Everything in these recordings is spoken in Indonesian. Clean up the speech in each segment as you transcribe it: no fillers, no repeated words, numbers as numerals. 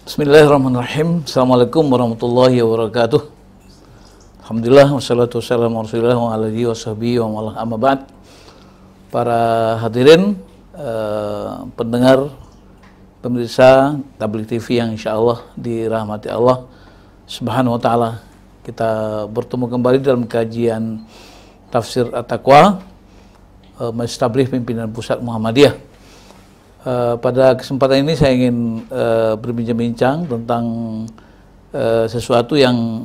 Bismillahirrahmanirrahim. Assalamualaikum warahmatullahi wabarakatuh. Alhamdulillah wassalatu wassalamu ala Rasulillah wa ala alihi washabihi wa man amma ba'd. Para hadirin, pendengar, pemirsa Tabligh TV yang insyaallah dirahmati Allah Subhanahu wa taala. Kita bertemu kembali dalam kajian tafsir At-Taqwa Majelis Tabligh Pimpinan Pusat Muhammadiyah. Pada kesempatan ini saya ingin berbincang-bincang tentang sesuatu yang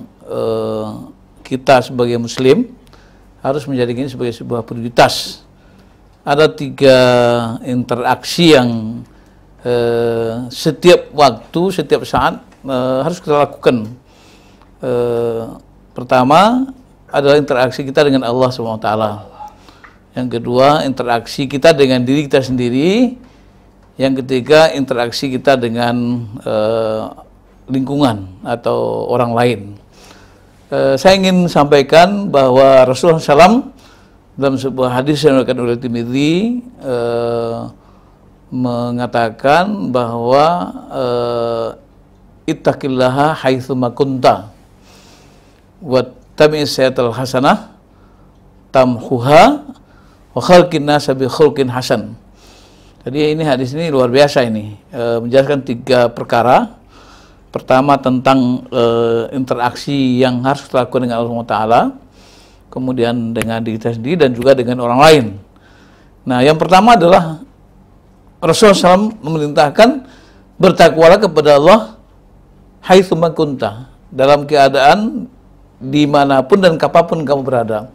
kita sebagai muslim harus menjadikan sebagai sebuah prioritas. Ada 3 interaksi yang setiap waktu, setiap saat harus kita lakukan. Pertama adalah interaksi kita dengan Allah SWT. Yang kedua, interaksi kita dengan diri kita sendiri. Yang ketiga, interaksi kita dengan lingkungan atau orang lain. Saya ingin sampaikan bahwa Rasulullah SAW dalam sebuah hadis yang diriwayatkan oleh Tirmidzi mengatakan bahwa ittaqillaha haitsuma kunta wattabi'is sayyi'atal hasanah tamhuha wa khalqin nasa bi khulqin hasan. Jadi ini hadis ini luar biasa ini, menjelaskan 3 perkara. Pertama tentang interaksi yang harus kita lakukan dengan Allah Taala, kemudian dengan diri kita sendiri dan juga dengan orang lain. Nah, yang pertama adalah Rasulullah SAW memerintahkan bertakwalah kepada Allah haitsuma kunta, dalam keadaan dimanapun dan kapanpun kamu berada.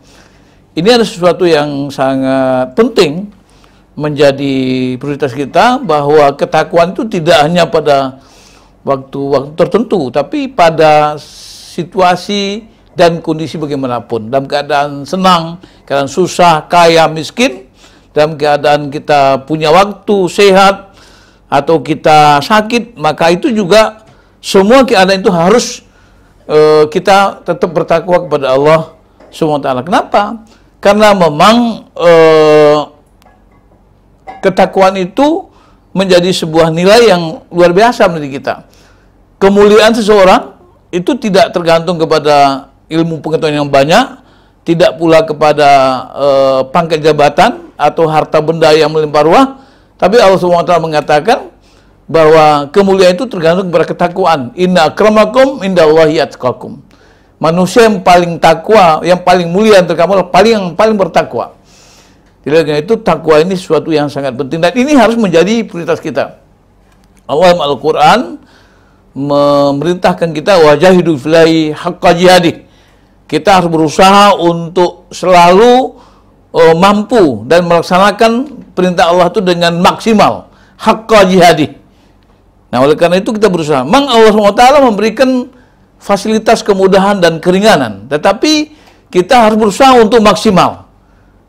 Ini ada sesuatu yang sangat penting menjadi prioritas kita, bahwa ketakwaan itu tidak hanya pada waktu-waktu tertentu, tapi pada situasi dan kondisi bagaimanapun, dalam keadaan senang, keadaan susah, kaya, miskin, dalam keadaan kita punya waktu, sehat, atau kita sakit, maka itu juga semua keadaan itu harus kita tetap bertakwa kepada Allah SWT. Kenapa? Karena memang ketakwaan itu menjadi sebuah nilai yang luar biasa menurut kita. Kemuliaan seseorang itu tidak tergantung kepada ilmu pengetahuan yang banyak, tidak pula kepada pangkat jabatan atau harta benda yang melimpah ruah, tapi Allah SWT mengatakan bahwa kemuliaan itu tergantung kepada ketakwaan. Inna akramakum indallahi atqakum. Manusia yang paling takwa, yang paling mulia antara kamu adalah yang paling bertakwa. Jadi karena itu takwa ini sesuatu yang sangat penting, dan ini harus menjadi prioritas kita. Allah dalam Al-Quran memerintahkan kita wajahidu fillahi haqqa jihadih. Kita harus berusaha untuk selalu mampu dan melaksanakan perintah Allah itu dengan maksimal, haqqa jihadih. Nah, oleh karena itu kita berusaha. Memang Allah SWT memberikan fasilitas kemudahan dan keringanan, tetapi kita harus berusaha untuk maksimal.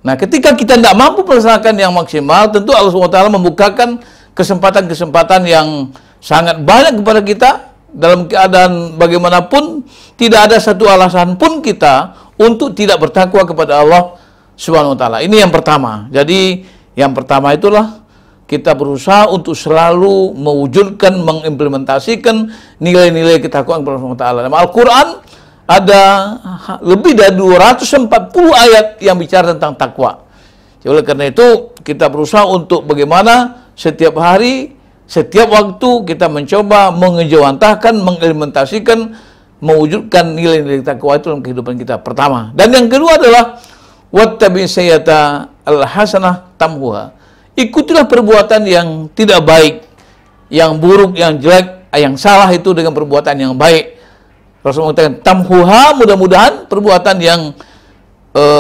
Nah, ketika kita tidak mampu melaksanakan yang maksimal, tentu Allah SWT membukakan kesempatan-kesempatan yang sangat banyak kepada kita. Dalam keadaan bagaimanapun, tidak ada satu alasan pun kita untuk tidak bertakwa kepada Allah Subhanahu wa taala. Ini yang pertama. Jadi, yang pertama itulah kita berusaha untuk selalu mewujudkan, mengimplementasikan nilai-nilai ketakwaan kepada Allah Subhanahu wa taala. Dalam Al-Qur'an ada lebih dari 240 ayat yang bicara tentang takwa. Oleh karena itu, kita berusaha untuk bagaimana setiap hari, setiap waktu kita mencoba mengejawantahkan, mengimplementasikan, mewujudkan nilai-nilai takwa itu dalam kehidupan kita. Pertama. Dan yang kedua adalah wattabi'is sayyi'ata al-hasanah tamhuha. Ikutilah perbuatan yang tidak baik, yang buruk, yang jelek, yang salah itu dengan perbuatan yang baik. Rasulullah mengatakan tamhuha, mudah-mudahan perbuatan yang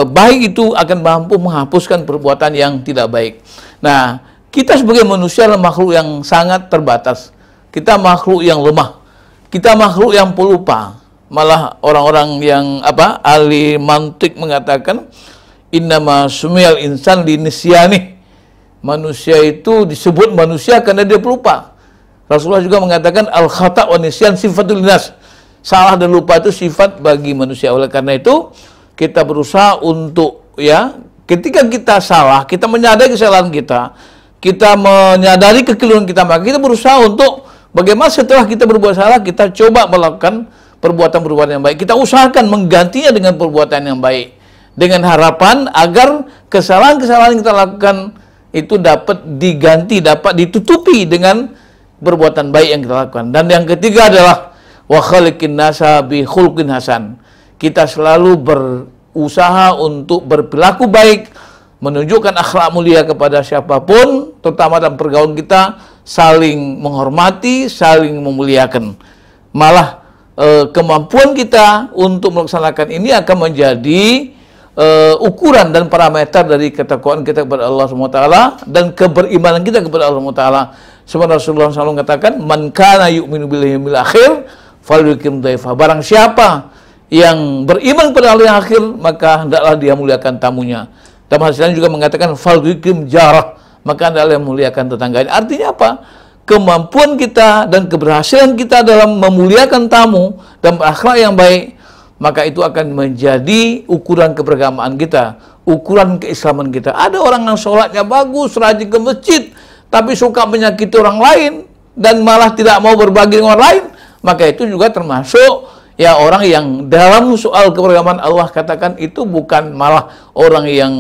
baik itu akan mampu menghapuskan perbuatan yang tidak baik. Nah, kita sebagai manusia adalah makhluk yang sangat terbatas. Kita makhluk yang lemah. Kita makhluk yang pelupa. Malah orang-orang yang ahli mantik mengatakan innama sumiyal insan linisyanih. Manusia itu disebut manusia karena dia pelupa. Rasulullah juga mengatakan al khata' wa nisyan sifatul linas. Salah dan lupa itu sifat bagi manusia. Oleh karena itu kita berusaha untuk ketika kita salah, kita menyadari kesalahan kita menyadari kekeliruan kita, maka kita berusaha untuk bagaimana setelah kita berbuat salah, kita coba melakukan perbuatan-perbuatan yang baik. Kita usahakan menggantinya dengan perbuatan yang baik, dengan harapan agar kesalahan-kesalahan yang kita lakukan itu dapat diganti, dapat ditutupi dengan perbuatan baik yang kita lakukan. Dan yang ketiga adalah wa khaliqin nasa bi khuluqin hasan. Kita selalu berusaha untuk berperilaku baik, menunjukkan akhlak mulia kepada siapapun, terutama dalam pergaulan kita, saling menghormati, saling memuliakan. Malah kemampuan kita untuk melaksanakan ini akan menjadi ukuran dan parameter dari ketakwaan kita kepada Allah SWT dan keberimanan kita kepada Allah SWT. Sebab Rasulullah SAW katakan, man kana yu'minu billahi wal akhir falyukrim dhaifah. Barang siapa yang beriman pada Allah yang akhir, maka hendaklah dia muliakan tamunya. Dan hadis lain juga mengatakan falyukrim jarah, maka hendaklah dia muliakan tetangganya. Artinya apa? Kemampuan kita dan keberhasilan kita dalam memuliakan tamu dan berakhlak yang baik, maka itu akan menjadi ukuran keberagamaan kita, ukuran keislaman kita. Ada orang yang sholatnya bagus, rajin ke masjid, tapi suka menyakiti orang lain dan malah tidak mau berbagi dengan orang lain, maka itu juga termasuk ya orang yang dalam soal keberagaman Allah katakan itu bukan malah orang yang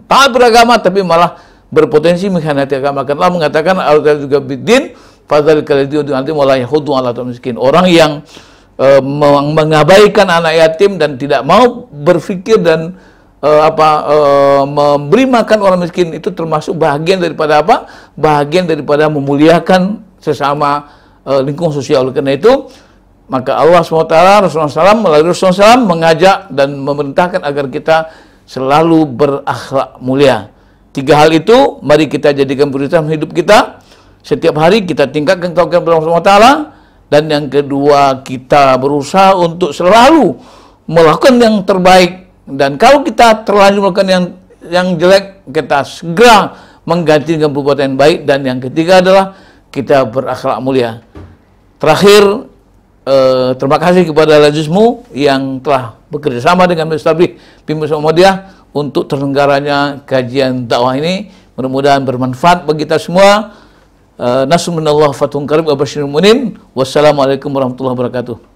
taat beragama, tapi malah berpotensi mengkhianati agama. Karena Allah mengatakan al-ghadzu juga bidin fadzal kalidhu nanti mulai hudu ala miskin. Orang yang mengabaikan anak yatim dan tidak mau berpikir dan memberi makan orang miskin, itu termasuk bahagian daripada apa? Bahagian daripada memuliakan sesama lingkungan sosial. Karena itu maka Allah SWT, Rasulullah SAW, melalui Rasulullah SAW mengajak dan memerintahkan agar kita selalu berakhlak mulia. 3 hal itu mari kita jadikan prioritas hidup kita. Setiap hari kita tingkatkan tauhid kepada Allah SWT. Dan yang kedua, kita berusaha untuk selalu melakukan yang terbaik. Dan kalau kita terlanjur melakukan yang jelek, kita segera mengganti dengan perbuatan yang baik. Dan yang ketiga adalah kita berakhlak mulia. Terakhir, terima kasih kepada Lazismu yang telah bekerja sama dengan Mustabik Bimbingan Muhammadiyah untuk terselenggaranya kajian dakwah ini. Mudah-mudahan bermanfaat bagi kita semua. Nasrun minallah fathun qarib wa basyiril mu'minin. Wassalamualaikum warahmatullahi wabarakatuh.